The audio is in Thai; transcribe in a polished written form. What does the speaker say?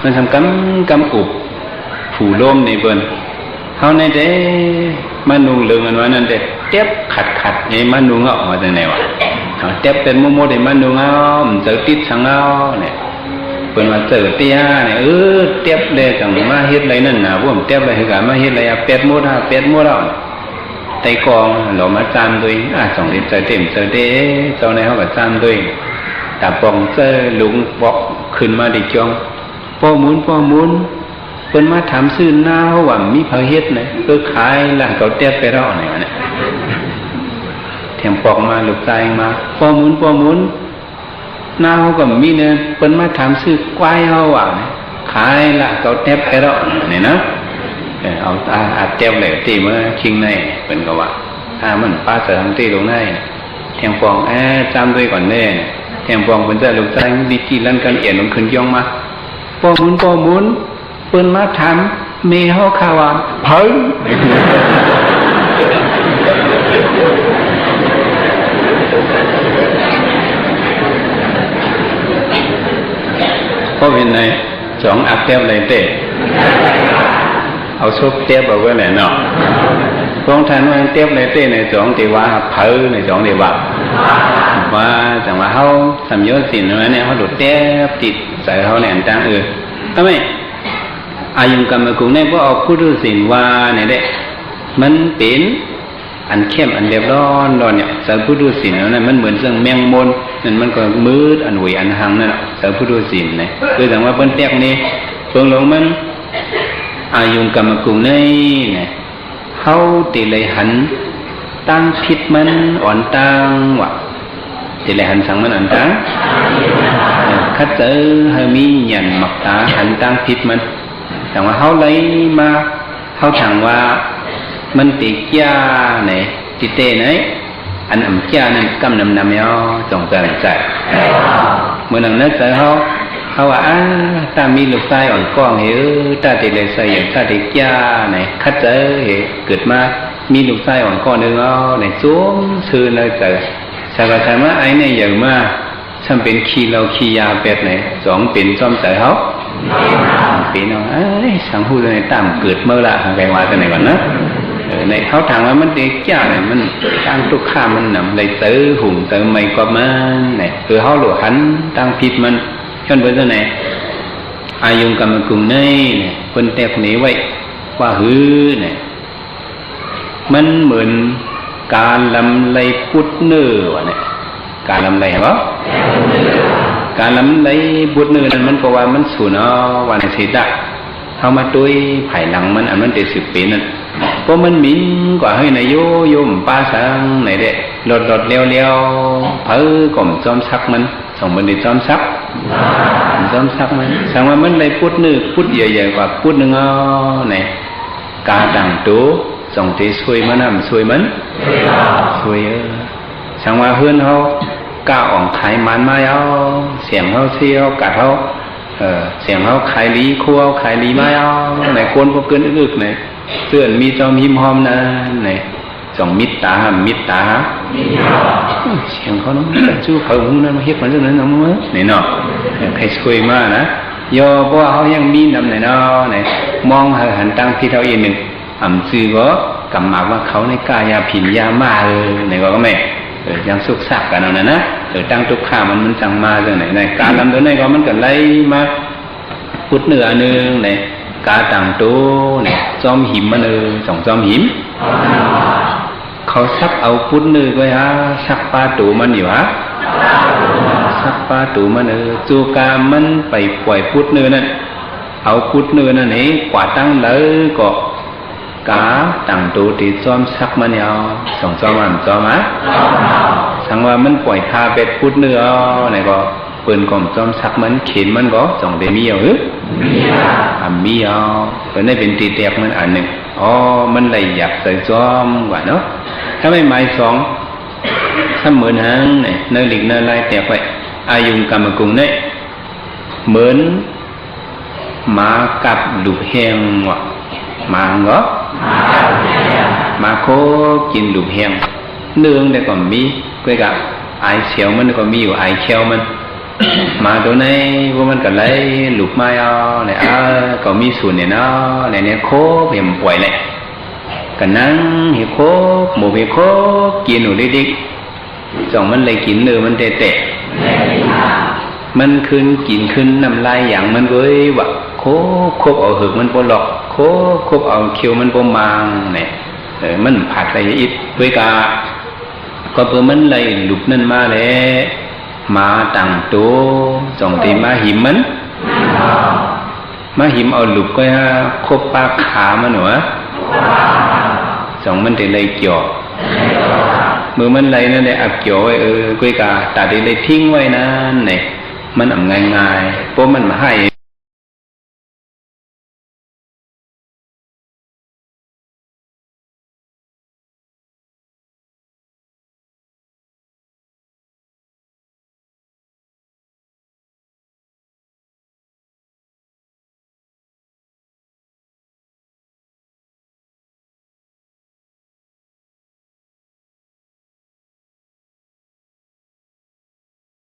มันทำกำอุบผูลมในเบิ้นเขาในเด้มานุงเลืองอันว่านั่นเด็ดเต็บขัดไอ้มานุงเอามาจากไหนวะเขาเต็บเป็นโมเดมานุงเอาเจอติดสังเอาเนี่ยเป็นว่าเจอเตี้ยเนี่ยเต็บเลยจังมาเฮ็ดอะไรนั่นนะพวกเต็บอะไรกันมาเฮ็ดอะไรเป็ดโมดเอาไตกองเรามาจามด้วยสองเดือนเจอเต็มเจอเด้เจ้าในเขาก็จามด้วยแต่ปองเจอลุงบอกขึ้นมาดิจงป้อมุนเพิ่นมาถามซื้อหน้าว่ามีพระเฮ็ดไหนขายแล้วเขาเตี้ยไปรอไหนวะเนี่ยเทียมปอกมาลูกชายมาป้อมุนหน้าเขาก็มีเนี่ยเพิ่นมาถามซื้อกวายเฮาว่าขายแล้วเขาเตี้ยไปรอเนี่ยนะเอาอาเตี้ยเลยตีมาชิงในเพิ่นก็ว่ามันป้าเสริมตีลงในเทียมปองจำด้วยก่อนแน่เทียมปองเพิ่นจะลูกชายดิจิลั่นกันเอียนลงขึ้นย่องมาป้อมุนเปิ้นมาถามเมเฮาข่าวว่าเพิ่นพอเป็นไงสองอักเทบเลยเต้เอาซุปเทบเอาไว้เลยเนาะพวกท่านว่าเทบเลยเต้ในสองที่ว่าเพิ่นในสองที่ว่าจังว่าเฮาสำยศสินเนี่ยเฮาดูเทบติดใส่เฮาแหน่ต่างทำไมอายุกรรมกุงในพวกเอาพุทธศิลว่าเนี่ยเด็มันเป็นอันเข้มอันเรียบร้อนเนี่ยสารพุทธศิลนั่นมันเหมือนเรื่องแมงมนนั่นมันก็มืดอันหวยอันหังนั่นสารพุทธศิลเนี่ยคือแต่ว่าเปิ้นแตกนี่เพิ่งลงมันอายุกรรมกุงในเนี่ยเขาตีเลยหันตั้งผิดมันอ่อนตั้งว่ะตีเลยหันสังมันอ่อนตั้งคัดเจอให้มีหยันหมักตาหันตั้งผิดมันแต่ว่าเขาเลยมาเขาถามว่ามันติจ้าไหนติเต้ไหนอันอ่ำจ้านั่นกำนำย่อจงใจเมื่อนั้นนึกใจเขาว่าตามีลูกชายอ่อนก้องเหรอตาติเลยใส่อย่างตาติจ้าไหนคัดเจอเหรอเกิดมามีลูกชายอ่อนก้อนหนึ่งไหนจ้วงชื่อเลยเจอชาวบ้านว่าไอ้เนี่ยอย่างมาฉันเป็นขี้เราขี้ยาเป็ดไหนสองเป็นจอมใจเขาปีน้องสังหูในตามเกิดเมื่อละแปลว่าจะไหนก่อนนะในเขาถามว่ามันเด็กจ้าเนี่ยมันตั้งทุกข้ามันนำเลยเต๋อหุ่มเต๋อไม่ก็มันเนี่ยเขาหลวหันตั้งผิดมันจนเป็นตัวไหนอายุกรรมกุงในเนี่ยคนแตกหนีไว้ว่าฮือเนี่ยมันเหมือนการลำไรพุทธเนื้อวะเนี่ยการลำไรเหรอการลำไรบุตรเนื้อนั้นมันก็ว่ามันสูญวันศิษย์เข้ามาด้วยไผ่หลังมันอันมัน10 ปีนั่นเพราะมันมิ้นกว่าเฮ้ยนายโยมป้าสังไหนเด็ดหลดเลี้ยวเพ้อกล่อมจอมซักมันส่งมันได้จอมซักมันสั่งว่ามันเลยพุทธเนื้อพุทธใหญ่ๆกว่าพุทธหนึ่งไหนกาดังตัวส่งที่ช่วยมันนำช่วยมันช่วยสั่งว่าเพื่อนเขาก้าวออกขายมันมาเอาเสียงเขาเที่ยวกัดเขาเสียงเขาขายลีคั่วขายลีมาเอาไหนคนพวกเกินอึกไหนเตือนมีจอมหิมหอมนะไหนส่งมิตรตาเสียงเขาน้องจู้เขาหูนั่นมาเฮ็ดมันเรื่องนั้นน้องมั้งไหนเนาะใครช่วยมานะโยเพราะว่าเขายังมีนำไหนเนาะไหนมองหันตั้งที่เท่าอีกหนึ่งซื้อก็กำหมากว่าเขาในกายาผินยามาไหนก็ไม่ยังสุกสักกันเอานะตั้งทุกข้ามันจังมาจากไหนในการลำตัวไหนก็มันก็ไล่มาพุทธเนื้อหนึ่งไหนกาต่างตัวไหนจอมหิมมันสองจอมหิมเขาซักเอาพุทธเนื้อไว้ฮะซักปลาตูมันอยู่ฮะซักปลาตูมันจูกามันไปปล่อยพุทธเนื้อนั่นเอาพุทธเนื้อนั่นนี่กว่าตั้งเลยก็กาต่างตัวที่จอมซักมันยาวสองจอมจอมสังว่ามันปล่อยพาเป็ดพุทธเนื้อไหนก็เปิ่นก่อมจอมซักมันเข็นมันก็สองเดมีเอามีเอาเป็นได้เป็นตีแตกมันอันหนึ่งมันเลยอยากใส่จอมกว่าเนาะถ้าไม่หมายสองถ้าเหมือนหังเนี่ยเนื้อหลิกเนื้อลายแตกไปอายุกรรมกุงเนี่ยเหมือนหมากับลูกแห้งว่ะมาเหรอมาโคกินลูกแห้งเนื้อเนี่ยก็มีก็กับไอเชียวมันก็มีอยู่ไอเชียวมัน มาตัวไหนพวกมันก็ไหลหลุดมาเอาเนี่ยก็มีส่วนเนี่ยเนาะเนี่ยโคบเห็นป่วยเลยก็นั่งเห็นโคบหมูเห็นโคบกินหนูดิ๊กจ่องมันเลยกินเนื้อมันเตะมันขึ้นกินขึ้นน้ำลายอย่างมันเว้ยว่าโคบเอาหึกมันปหลอกโคบเอาเคี้ยวมันปมางเนี่ยมันผัดอะไรอีกเว้ยกาก็เพื่อมันเลยหลุดนั่นมาเลยมาต่างตัวจ่องตีมาหิมมันมาหิมเอาหลุดก็คบปากขามันหนูจ่องมันจะเลยเกี่ยวมือมันเลยนั่นเนี่ยอับเกี่ยวไว้กุ้ยกาแต่ได้ทิ้งไว้นั่นเนี่ยมันง่ายๆเพราะมันมาให้